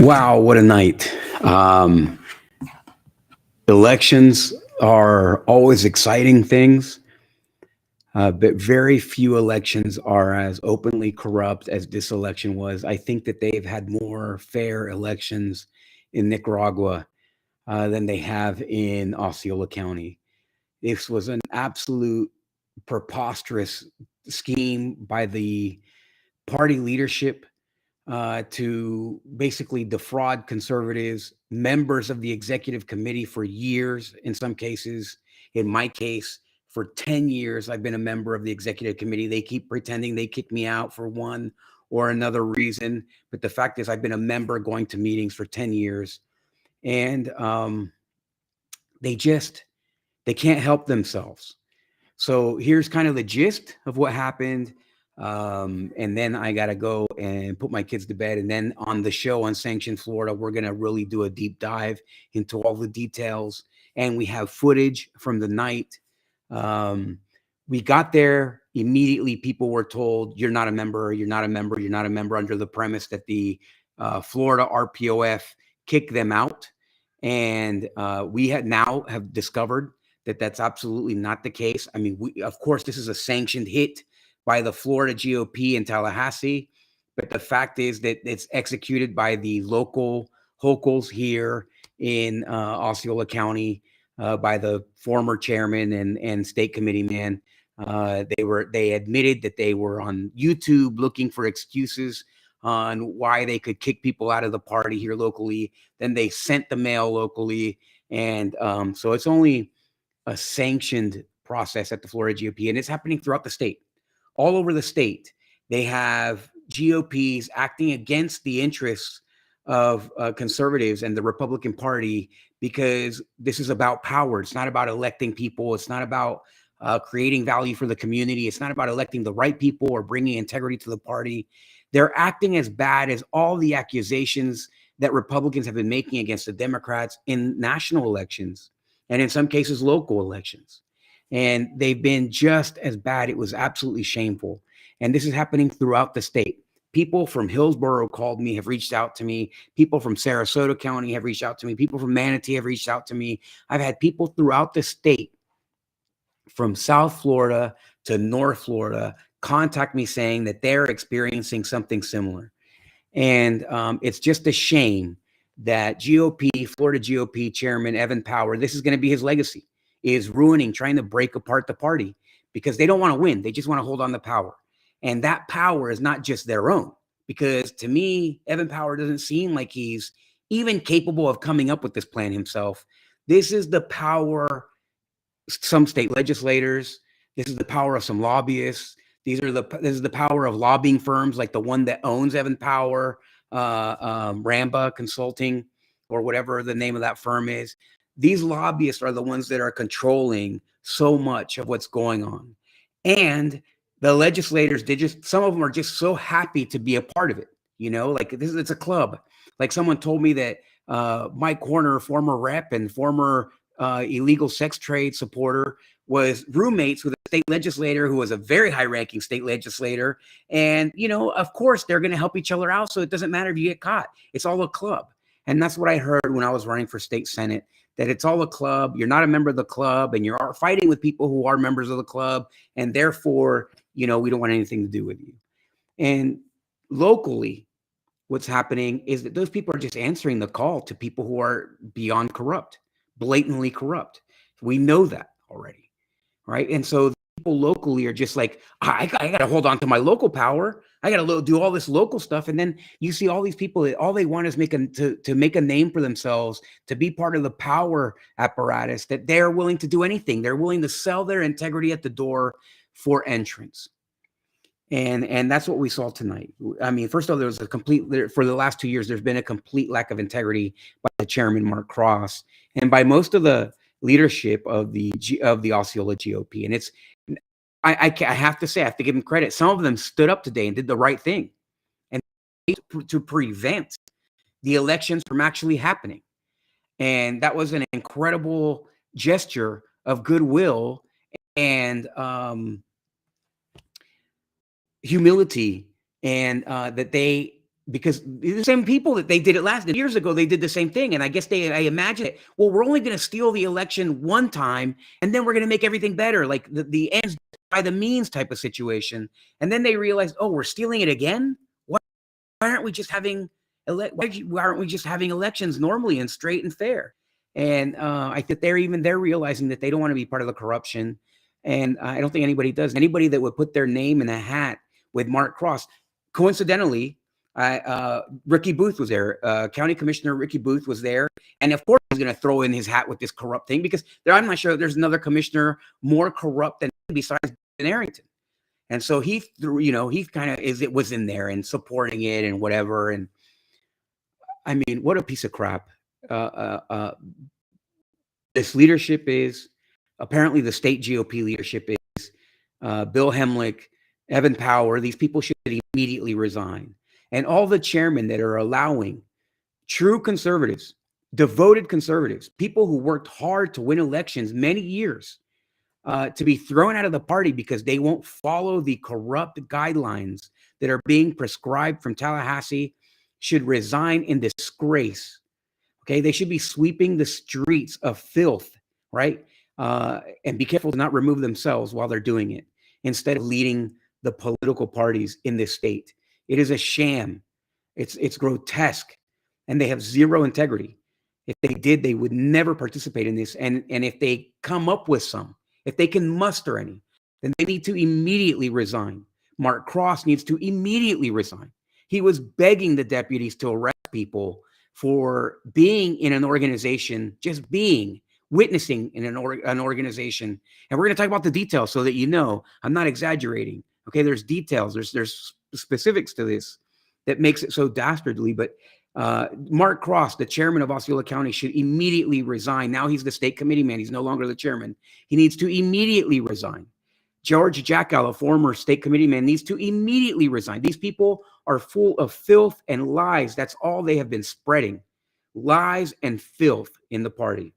Wow, what a night. Um, Elections are always exciting things, but very few elections are as openly corrupt as this election was. I think that they've had more fair elections in Nicaragua than they have in Osceola County. This was an absolute preposterous scheme by the party leadership to basically defraud conservatives, members of the executive committee for years, in some cases. In my case, for 10 years, I've been a member of the executive committee. They keep pretending they kicked me out for one or another reason. But the fact is, I've been a member going to meetings for 10 years. And they can't help themselves. So here's kind of the gist of what happened. And then I got to go and put my kids to bed. And then on the show on Sanctioned Florida, we're going to really do a deep dive into all the details. And we have footage from the night. We got there immediately. People were told, you're not a member, you're not a member, you're not a member, under the premise that the Florida RPOF kicked them out. And we have discovered that that's absolutely not the case. I mean, of course, this is a sanctioned hit by the Florida GOP in Tallahassee, but the fact is that it's executed by the local hocals here in Osceola County, by the former chairman and state committeeman. They admitted that they were on YouTube looking for excuses on why they could kick people out of the party here locally. Then they sent the mail locally. And so it's only a sanctioned process at the Florida GOP, and it's happening throughout the state. All over the state, they have GOPs acting against the interests of conservatives and the Republican Party, because this is about power. It's not about electing people. It's not about creating value for the community. It's not about electing the right people or bringing integrity to the party. They're acting as bad as all the accusations that Republicans have been making against the Democrats in national elections, and in some cases, local elections. And they've been just as bad. It was absolutely shameful. And this is happening throughout the state. People from Hillsborough called me, have reached out to me. People from Sarasota County have reached out to me. People from Manatee have reached out to me. I've had people throughout the state, from South Florida to North Florida, contact me saying that they're experiencing something similar. And it's just a shame that Florida GOP Chairman Evan Power, this is going to be his legacy, is trying to break apart the party, because they don't want to win. They just want to hold on to power. And that power is not just their own, because to me, Evan Power doesn't seem like he's even capable of coming up with this plan himself. This is the power some state legislators. This is the power of some lobbyists. This is the power of lobbying firms like the one that owns Evan Power, Ramba Consulting, or whatever the name of that firm is. These lobbyists are the ones that are controlling so much of what's going on. And the legislators, some of them are just so happy to be a part of it. Like it's a club. Like someone told me that Mike Horner, former rep and former illegal sex trade supporter, was roommates with a state legislator who was a very high-ranking state legislator. And, of course, they're going to help each other out, so it doesn't matter if you get caught. It's all a club. And that's what I heard when I was running for state senate, that it's all a club. You're not a member of the club, and you're fighting with people who are members of the club, and therefore, we don't want anything to do with you. And locally, what's happening is that those people are just answering the call to people who are beyond corrupt, blatantly corrupt. We know that already, right? And so people locally are just like, I got to hold on to my local power. I got to do all this local stuff. And then you see all these people that all they want is to make a name for themselves, to be part of the power apparatus, that they're willing to do anything. They're willing to sell their integrity at the door for entrance. And that's what we saw tonight. I mean, first of all, for the last 2 years, there's been a complete lack of integrity by the chairman, Mark Cross, and by most of the leadership of the Osceola GOP. And I have to say, I have to give them credit. Some of them stood up today and did the right thing, and to prevent the elections from actually happening. And that was an incredible gesture of goodwill and humility, and that they because the same people that they did it last years ago, they did the same thing. And I guess I imagine it, well, we're only going to steal the election one time and then we're going to make everything better, like the ends by the means type of situation. And then they realized, oh, we're stealing it again. Why aren't we just having why aren't we just having elections normally and straight and fair? And I think they're realizing that they don't want to be part of the corruption. And I don't think anybody does. Anybody that would put their name in a hat with Mark Cross, coincidentally, Ricky Booth was there. County Commissioner Ricky Booth was there. And of course, he's going to throw in his hat with this corrupt thing because I'm not sure there's another commissioner more corrupt than besides Arrington. And so he threw, he kind of was in there and supporting it and whatever. And I mean, what a piece of crap. This leadership is, apparently the state GOP leadership is, Bill Hemlick, Evan Power, these people should immediately resign. And all the chairmen that are allowing true conservatives, devoted conservatives, people who worked hard to win elections many years, to be thrown out of the party because they won't follow the corrupt guidelines that are being prescribed from Tallahassee, should resign in disgrace. Okay, they should be sweeping the streets of filth, right? And be careful to not remove themselves while they're doing it, instead of leading the political parties in this state. It is a sham. It's grotesque, and they have zero integrity. If they did, they would never participate in this. And if they come up with some, if they can muster any, then they need to immediately resign. Mark Cross needs to immediately resign. He was begging the deputies to arrest people for being in an organization, just being, witnessing in an organization. And we're going to talk about the details so that you know I'm not exaggerating. Okay, there's details, there's specifics to this that makes it so dastardly. But Mark Cross, the chairman of Osceola County, should immediately resign. Now he's the state committeeman. He's no longer the chairman. He needs to immediately resign. George Jackow, a former state committeeman, needs to immediately resign. These people are full of filth and lies. That's all they have been spreading. Lies and filth in the party.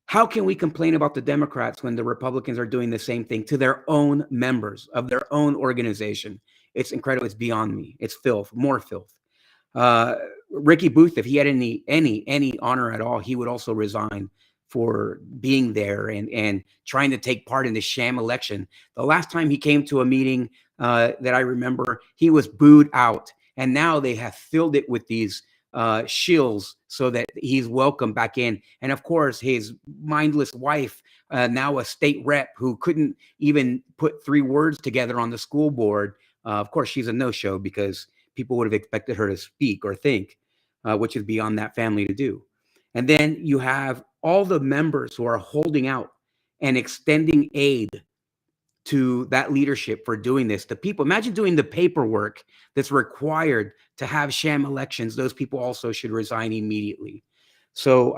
How can we complain about the Democrats when the Republicans are doing the same thing to their own members of their own organization? It's incredible. It's beyond me. It's filth, more filth. Ricky Booth, if he had any honor at all, he would also resign for being there and trying to take part in the sham election. The last time he came to a meeting that I remember, he was booed out. And now they have filled it with these shills so that he's welcome back in. And of course, his mindless wife, now a state rep who couldn't even put 3 words together on the school board. Of course, she's a no-show because people would have expected her to speak or think, which is beyond that family to do. And then you have all the members who are holding out and extending aid to that leadership for doing this. The people, imagine doing the paperwork that's required to have sham elections. Those people also should resign immediately. So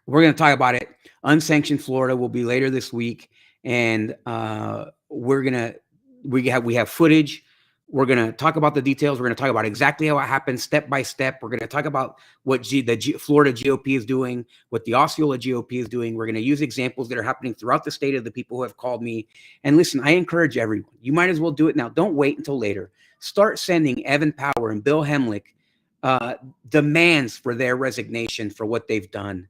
we're going to talk about it. Unsanctioned Florida will be later this week. And we have footage. We're going to talk about the details. We're going to talk about exactly how it happened, step by step. We're going to talk about what the Florida GOP is doing, what the Osceola GOP is doing. We're going to use examples that are happening throughout the state of the people who have called me. And listen, I encourage everyone. You might as well do it now. Don't wait until later. Start sending Evan Power and Bill Hemlick demands for their resignation for what they've done.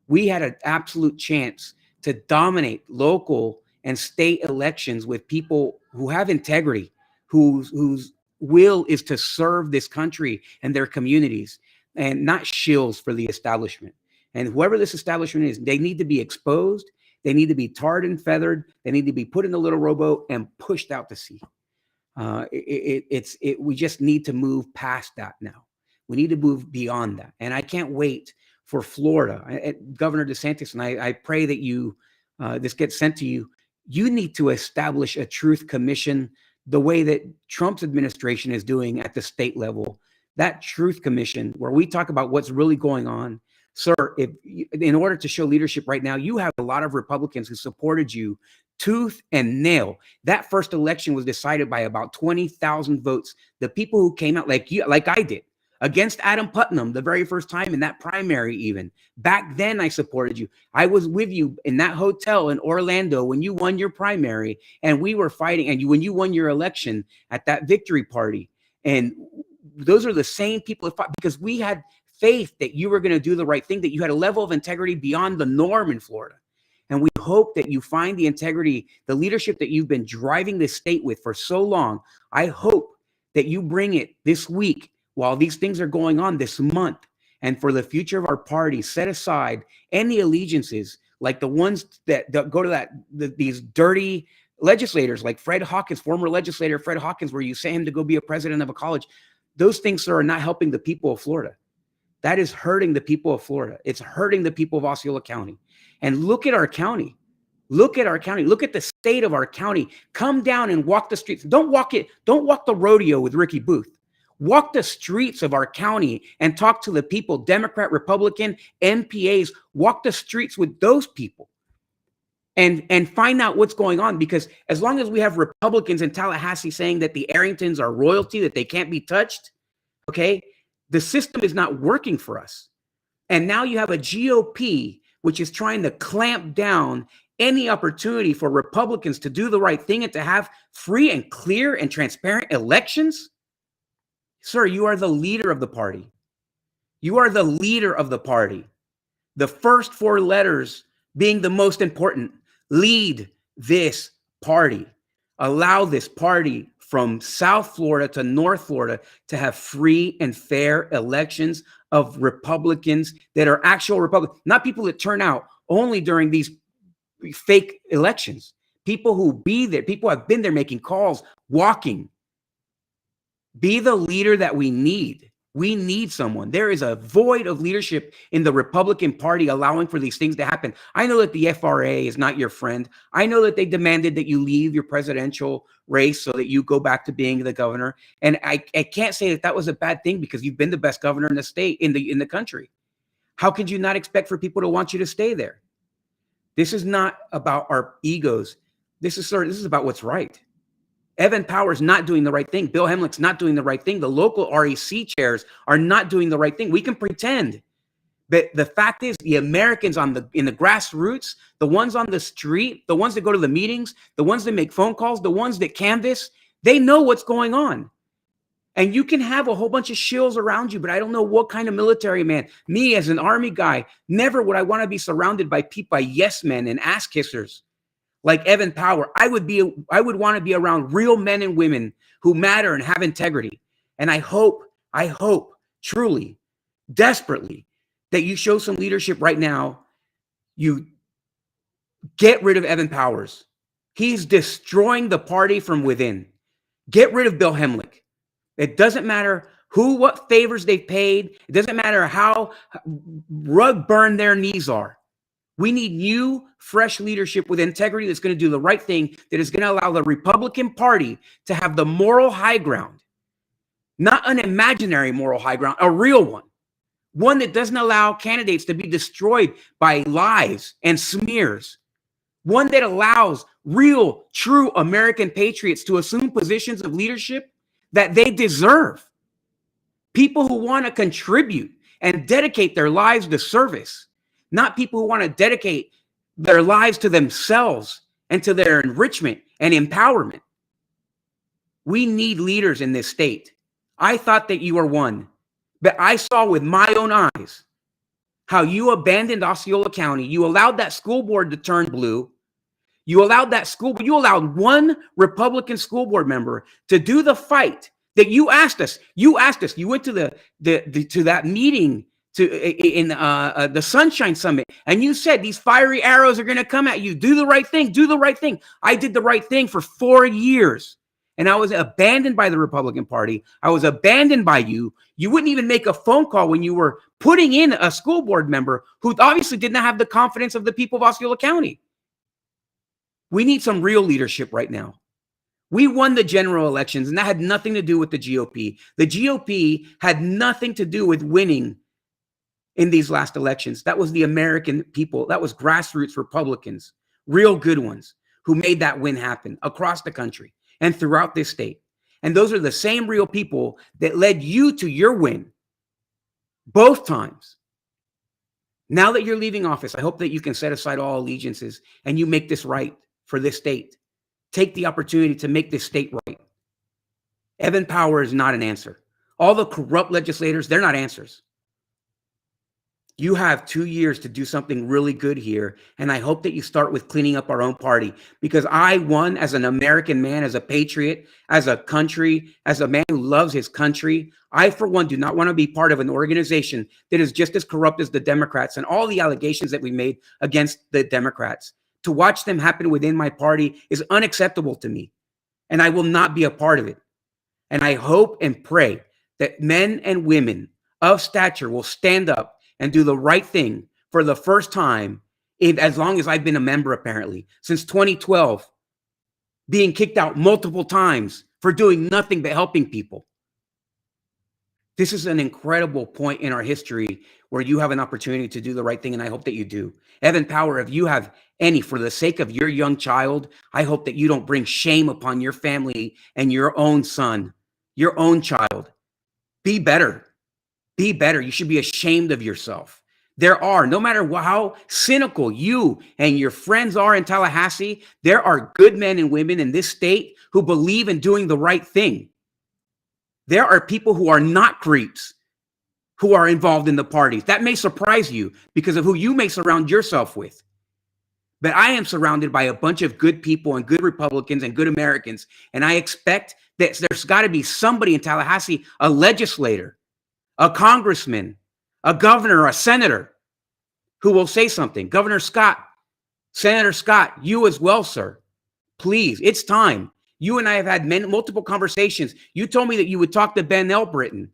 We had an absolute chance to dominate local and state elections with people who have integrity, whose will is to serve this country and their communities, and not shills for the establishment. And whoever this establishment is, they need to be exposed. They need to be tarred and feathered. They need to be put in a little rowboat and pushed out to sea. We just need to move past that now. We need to move beyond that. And I can't wait for Florida. Governor DeSantis, and I pray that this gets sent to you. You need to establish a truth commission the way that Trump's administration is doing at the state level. That truth commission where we talk about what's really going on. Sir, in order to show leadership right now, you have a lot of Republicans who supported you tooth and nail. That first election was decided by about 20,000 votes. The people who came out like I did, against Adam Putnam the very first time in that primary even. Back then, I supported you. I was with you in that hotel in Orlando when you won your primary, and we were fighting, and when you won your election at that victory party. And those are the same people that fought because we had faith that you were going to do the right thing, that you had a level of integrity beyond the norm in Florida. And we hope that you find the integrity, the leadership that you've been driving this state with for so long. I hope that you bring it this week while these things are going on this month. And for the future of our party, set aside any allegiances like the ones that go to these dirty legislators like Fred Hawkins, former legislator Fred Hawkins, where you say him to go be a president of a college. Those things, sir, are not helping the people of Florida. That is hurting the people of Florida. It's hurting the people of Osceola County. And look at our county. Look at our county. Look at the state of our county. Come down and walk the streets. Don't walk the rodeo with Ricky Booth. Walk the streets of our county and talk to the people, Democrat, Republican, MPAs. Walk the streets with those people and find out what's going on. Because as long as we have Republicans in Tallahassee saying that the Arringtons are royalty, that they can't be touched, okay, the system is not working for us. And now you have a GOP which is trying to clamp down any opportunity for Republicans to do the right thing and to have free and clear and transparent elections. Sir, you are the leader of the party. You are the leader of the party. The first four letters being the most important. Lead this party. Allow this party from South Florida to North Florida to have free and fair elections of Republicans that are actual Republicans, not people that turn out only during these fake elections. People who be there, people have been there making calls, walking. Be the leader that we need. We need someone. There is a void of leadership in the Republican Party allowing for these things to happen. I know that the FRA is not your friend. I know that they demanded that you leave your presidential race so that you go back to being the governor. And I can't say that that was a bad thing because you've been the best governor in the state, in the country. How could you not expect for people to want you to stay there? This is not about our egos. This is about what's right. Evan Powers not doing the right thing. Bill Hemlick's not doing the right thing. The local REC chairs are not doing the right thing. We can pretend, but the fact is the Americans in the grassroots, the ones on the street, the ones that go to the meetings, the ones that make phone calls, the ones that canvass, they know what's going on. And you can have a whole bunch of shills around you, but I don't know what kind of military man. Me as an Army guy, never would I want to be surrounded by yes men and ass kissers. Like Evan Power, I would want to be around real men and women who matter and have integrity. And I hope truly, desperately, that you show some leadership right now. You get rid of Evan Powers. He's destroying the party from within. Get rid of Bill Hemlick. It doesn't matter what favors they've paid. It doesn't matter how rug burned their knees are. We need new, fresh leadership with integrity that's going to do the right thing, that is going to allow the Republican Party to have the moral high ground, not an imaginary moral high ground, a real one, one that doesn't allow candidates to be destroyed by lies and smears, one that allows real, true American patriots to assume positions of leadership that they deserve, people who want to contribute and dedicate their lives to service. Not people who want to dedicate their lives to themselves and to their enrichment and empowerment. We need leaders in this state. I thought that you were one, but I saw with my own eyes how you abandoned Osceola County. You allowed that school board to turn blue. You allowed one Republican school board member to do the fight that you asked us. You went to to that meeting in the Sunshine Summit, and you said these fiery arrows are going to come at you. Do the right thing. Do the right thing. I did the right thing for 4 years, and I was abandoned by the Republican Party. I was abandoned by you. You wouldn't even make a phone call when you were putting in a school board member who obviously did not have the confidence of the people of Osceola County. We need some real leadership right now. We won the general elections, and that had nothing to do with the GOP. The GOP had nothing to do with winning in these last elections. That was the American people. That was grassroots Republicans, real good ones, who made that win happen across the country and throughout this state. And those are the same real people that led you to your win both times. Now that you're leaving office, I hope that you can set aside all allegiances and you make this right for this state. Take the opportunity to make this state right. Evan Power is not an answer. All the corrupt legislators, they're not answers. You have 2 years to do something really good here, and I hope that you start with cleaning up our own party, because I, one, as an American man, as a patriot, as a country, as a man who loves his country, I, for one, do not want to be part of an organization that is just as corrupt as the Democrats and all the allegations that we made against the Democrats. To watch them happen within my party is unacceptable to me, and I will not be a part of it. And I hope and pray that men and women of stature will stand up and do the right thing for the first time as long as I've been a member, apparently, since 2012, being kicked out multiple times for doing nothing but helping people. This is an incredible point in our history where you have an opportunity to do the right thing, and I hope that you do. Evan Power, if you have any, for the sake of your young child, I hope that you don't bring shame upon your family and your own son, your own child. Be better. Be better. You should be ashamed of yourself. There are, no matter how cynical you and your friends are in Tallahassee, there are good men and women in this state who believe in doing the right thing. There are people who are not creeps who are involved in the parties. That may surprise you because of who you may surround yourself with. But I am surrounded by a bunch of good people and good Republicans and good Americans. And I expect that there's got to be somebody in Tallahassee, a legislator, a congressman, a governor, a senator, who will say something. Governor Scott, Senator Scott, you as well, sir. Please, it's time. You and I have had multiple conversations. You told me that you would talk to Ben Elbritton.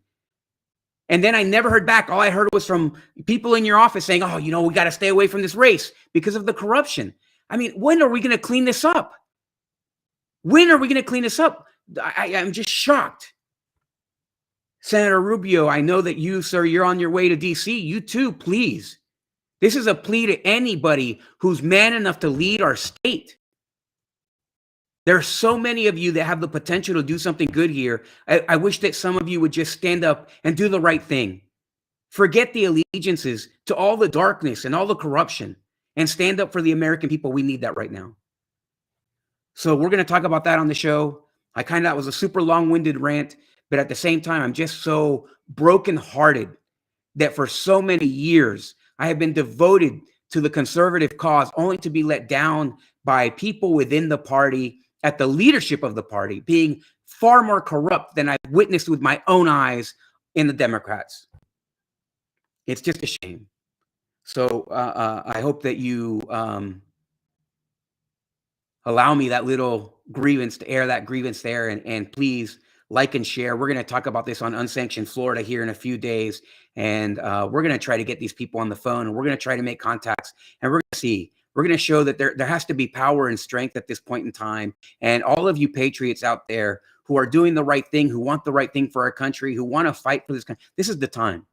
And then I never heard back. All I heard was from people in your office saying, oh, you know, we got to stay away from this race because of the corruption. I mean, when are we going to clean this up? When are we going to clean this up? I'm just shocked. Senator Rubio, I know that you, sir, you're on your way to D.C. You too, please. This is a plea to anybody who's man enough to lead our state. There are so many of you that have the potential to do something good here. I wish that some of you would just stand up and do the right thing. Forget the allegiances to all the darkness and all the corruption and stand up for the American people. We need that right now. So we're going to talk about that on the show. That was a super long-winded rant, but at the same time, I'm just so brokenhearted that for so many years, I have been devoted to the conservative cause only to be let down by people within the party, at the leadership of the party, being far more corrupt than I've witnessed with my own eyes in the Democrats. It's just a shame. So I hope that you allow me that little grievance to air that grievance there, and please like and share. We're going to talk about this on Unsanctioned Florida here in a few days, and we're going to try to get these people on the phone, and we're going to try to make contacts, and we're going to see. We're going to show that there has to be power and strength at this point in time. And all of you patriots out there who are doing the right thing, who want the right thing for our country, who want to fight for this country, this is the time.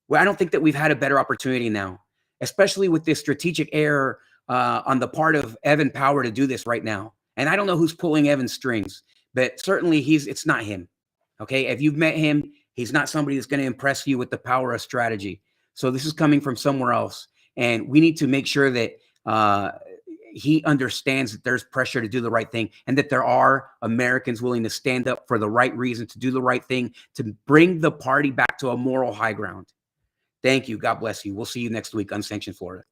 Well, I don't think that we've had a better opportunity now, especially with this strategic error on the part of Evan Power to do this right now. And I don't know who's pulling Evan's strings, but certainly it's not him. Okay. If you've met him, he's not somebody that's going to impress you with the power of strategy. So this is coming from somewhere else. And we need to make sure that he understands that there's pressure to do the right thing, and that there are Americans willing to stand up for the right reason, to do the right thing, to bring the party back to a moral high ground. Thank you. God bless you. We'll see you next week, Unsanctioned Florida.